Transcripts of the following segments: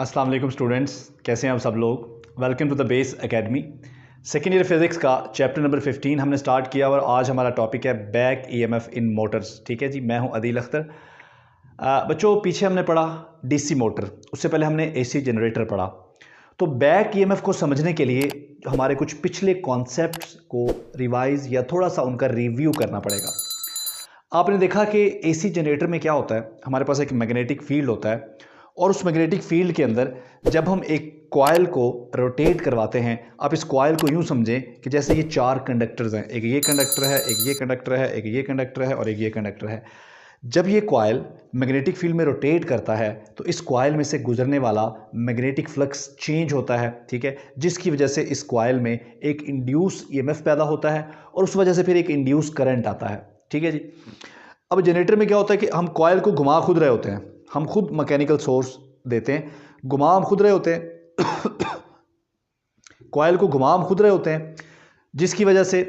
अस्सलाम वालेकुम स्टूडेंट्स, कैसे हैं आप सब लोग। Welcome to the Base Academy. Second year physics का चैप्टर नंबर 15 हमने स्टार्ट किया और आज हमारा टॉपिक है बैक ईएमएफ इन मोटर्स। ठीक है जी, मैं हूं अदील अख्तर। बच्चों, पीछे हमने पढ़ा डीसी मोटर, उससे पहले हमने एसी जनरेटर पढ़ा। तो बैक ईएमएफ को समझने के लिए हमारे कुछ पिछले कॉन्सेप्ट्स को रिवाइज या थोड़ा सा उनका रिव्यू करना पड़ेगा। आपने देखा कि एसी जनरेटर में क्या होता है, हमारे पास एक मैग्नेटिक फील्ड होता है और उस मैग्नेटिक फील्ड के अंदर जब हम एक कॉइल को रोटेट करवाते हैं, आप इस कॉइल को यूं समझें कि जैसे ये चार कंडक्टर्स हैं, एक ये कंडक्टर है, एक ये कंडक्टर है, एक ये कंडक्टर है और एक ये कंडक्टर है। जब ये कॉइल मैग्नेटिक फील्ड में रोटेट करता है तो इस कॉइल में से गुजरने वाला मैग्नेटिक फ्लक्स चेंज होता है, ठीक है, जिसकी वजह से इस कॉइल में एक इंड्यूस ईएमएफ पैदा होता है और उस वजह से फिर एक इंड्यूस करंट आता है। ठीक है जी। अब जनरेटर में क्या होता है कि हम कॉइल को घुमा खुद रहे होते हैं, हम खुद मैकेनिकल सोर्स देते हैं, घुमा हम खुद रहे होते हैं कॉइल को घुमा हम खुद रहे होते हैं, जिसकी वजह से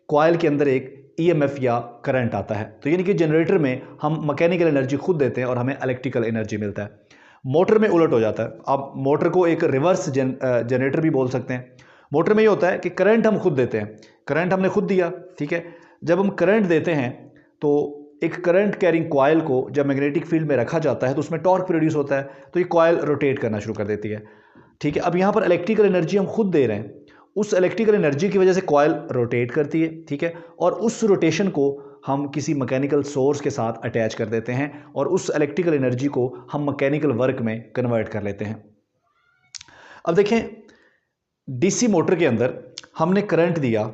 कॉइल के अंदर एक ईएमएफ या करंट आता है। तो यानी कि जनरेटर में हम मैकेनिकल एनर्जी खुद देते हैं और हमें इलेक्ट्रिकल एनर्जी मिलता है। मोटर में उलट हो जाता है। आप मोटर को एक रिवर्स जनरेटर भी बोल सकते हैं। मोटर में ये होता है कि करंट हम खुद देते हैं, करंट हमने खुद दिया, ठीक है। जब हम करंट देते हैं तो एक करंट कैरिंग कॉइल को जब मैग्नेटिक फील्ड में रखा जाता है तो उसमें टॉर्क प्रोड्यूस होता है, तो ये कॉइल रोटेट करना शुरू कर देती है, ठीक है। अब यहाँ पर इलेक्ट्रिकल एनर्जी हम खुद दे रहे हैं, उस इलेक्ट्रिकल एनर्जी की वजह से कॉइल रोटेट करती है, ठीक है, और उस रोटेशन को हम किसी मैकेनिकल सोर्स के साथ अटैच कर देते हैं और उस इलेक्ट्रिकल एनर्जी को हम मैकेनिकल वर्क में कन्वर्ट कर लेते हैं। अब देखें, डीसी मोटर के अंदर हमने करंट दिया,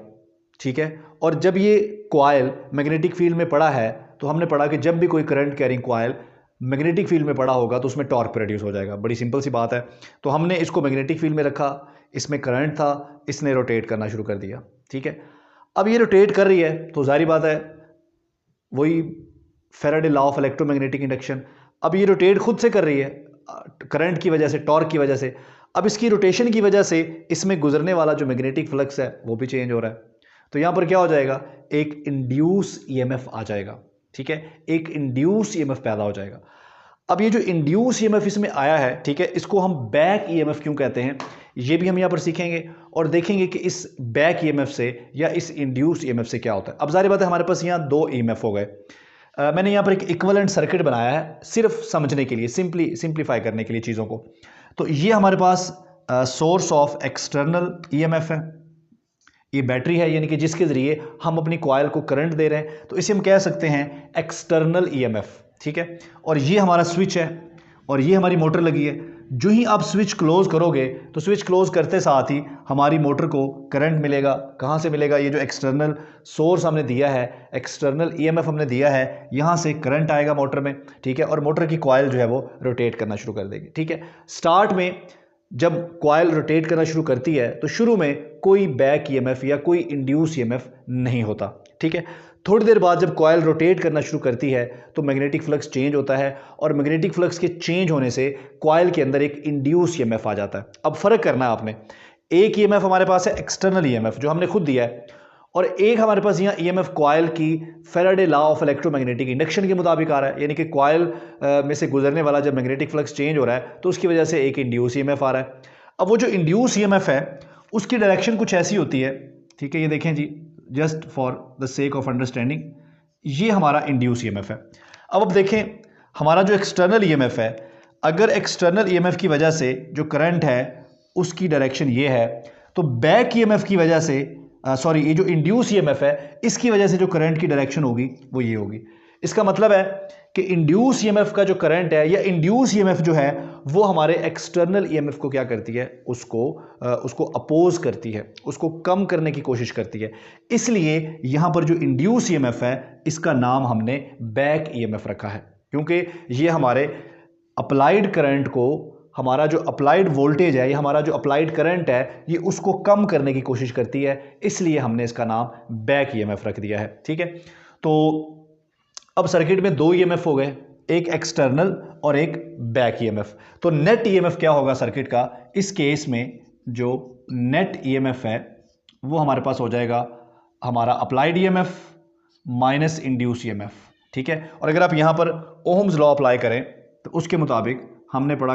ठीक है, और जब ये कॉइल मैग्नेटिक फील्ड में पड़ा है तो हमने पढ़ा कि जब भी कोई current carrying coil magnetic field में पड़ा होगा तो उसमें टॉर्क प्रोड्यूस हो जाएगा। बड़ी सिंपल सी बात है। तो हमने इसको मैग्नेटिक फील्ड में रखा, इसमें करंट था, इसने रोटेट करना शुरू कर दिया, ठीक है। अब ये रोटेट कर रही है तो जाहिर बात है वही Faraday law of electromagnetic induction. अब ये रोटेट खुद से कर रही है करंट की वजह से, टॉर्क की वजह से। अब इसकी रोटेशन की वजह से इसमें गुजरने वाला जो मैग्नेटिक फ्लक्स है वो भी चेंज हो रहा है। तो यहां पर क्या हो जाएगा, एक इंड्यूस ईएमएफ आ जाएगा, ठीक है, एक इंड्यूस ईएमएफ पैदा हो जाएगा। अब ये जो इंड्यूस ईएमएफ इसमें आया है, ठीक है, इसको हम बैक ईएमएफ क्यों कहते हैं ये भी हम यहां पर सीखेंगे और देखेंगे कि इस बैक ईएमएफ से या इस इंड्यूस ईएमएफ से क्या होता है। अब जाहिर बात है हमारे पास यहां दो ईएमएफ हो गए। मैंने यहां पर एक इक्विवेलेंट सर्किट बनाया है सिर्फ समझने के लिए, सिंप्लीफाई करने के लिए चीज़ों को। तो ये हमारे पास सोर्स ऑफ एक्सटर्नल ईएमएफ है, ये बैटरी है, यानी कि जिसके ज़रिए हम अपनी कॉइल को करंट दे रहे हैं, तो इसे हम कह सकते हैं एक्सटर्नल ईएमएफ, ठीक है। और ये हमारा स्विच है और ये हमारी मोटर लगी है। जो ही आप स्विच क्लोज करोगे तो स्विच क्लोज करते साथ ही हमारी मोटर को करंट मिलेगा। कहाँ से मिलेगा, ये जो एक्सटर्नल सोर्स हमने दिया है, एक्सटर्नल ईएमएफ हमने दिया है, यहाँ से करंट आएगा मोटर में, ठीक है, और मोटर की कॉइल जो है वो रोटेट करना शुरू कर देगी, ठीक है। स्टार्ट में जब कॉइल रोटेट करना शुरू करती है तो शुरू में कोई बैक ईएमएफ या कोई इंड्यूस ईएमएफ नहीं होता, ठीक है। थोड़ी देर बाद जब कॉइल रोटेट करना शुरू करती है तो मैग्नेटिक फ्लक्स चेंज होता है और मैग्नेटिक फ्लक्स के चेंज होने से कॉइल के अंदर एक इंड्यूस ईएमएफ आ जाता है। अब फर्क करना है आपने, एक ईएमएफ हमारे पास है एक्सटर्नल ईएमएफ जो हमने खुद दिया है, और एक हमारे पास यहाँ ईएमएफ कॉइल की Faraday law of electromagnetic induction के मुताबिक आ रहा है, यानी कि कॉइल में से गुजरने वाला जब मैग्नेटिक फ्लक्स चेंज हो रहा है तो उसकी वजह से एक इंड्यूस ईएमएफ आ रहा है। अब वो जो इंड्यूस ईएमएफ है उसकी डायरेक्शन कुछ ऐसी होती है, ठीक है, ये देखें जी, just for the sake of understanding, ये हमारा इंड्यूस ईएमएफ है। अब देखें हमारा जो एक्सटर्नल ईएमएफ है, अगर एक्सटर्नल ईएमएफ की वजह से जो करंट है उसकी डायरेक्शन ये है, तो बैक ईएमएफ की वजह से ये जो इंड्यूस ईएमएफ है इसकी वजह से जो करंट की डायरेक्शन होगी वो ये होगी। इसका मतलब है कि इंड्यूस ईएमएफ का जो करंट है या इंड्यूस ईएमएफ जो है वो हमारे एक्सटर्नल ईएमएफ को क्या करती है, उसको अपोज करती है, उसको कम करने की कोशिश करती है। इसलिए यहां पर जो इंड्यूस ईएमएफ है इसका नाम हमने बैक ईएमएफ रखा है, क्योंकि ये हमारे अप्लाइड करंट को, हमारा जो अप्लाइड वोल्टेज है, ये हमारा जो अप्लाइड करंट है, ये उसको कम करने की कोशिश करती है, इसलिए हमने इसका नाम बैक ईएमएफ रख दिया है, ठीक है। तो अब सर्किट में दो ईएमएफ हो गए, एक एक्सटर्नल और एक बैक ईएमएफ। तो नेट ईएमएफ क्या होगा सर्किट का, इस केस में जो नेट ईएमएफ है वो हमारे पास हो जाएगा हमारा applied EMF minus induce EMF, ठीक है। और अगर आप यहाँ पर ओहम्स लॉ अप्लाई करें तो उसके मुताबिक हमने पढ़ा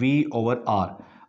V/R.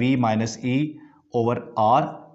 V-E/R.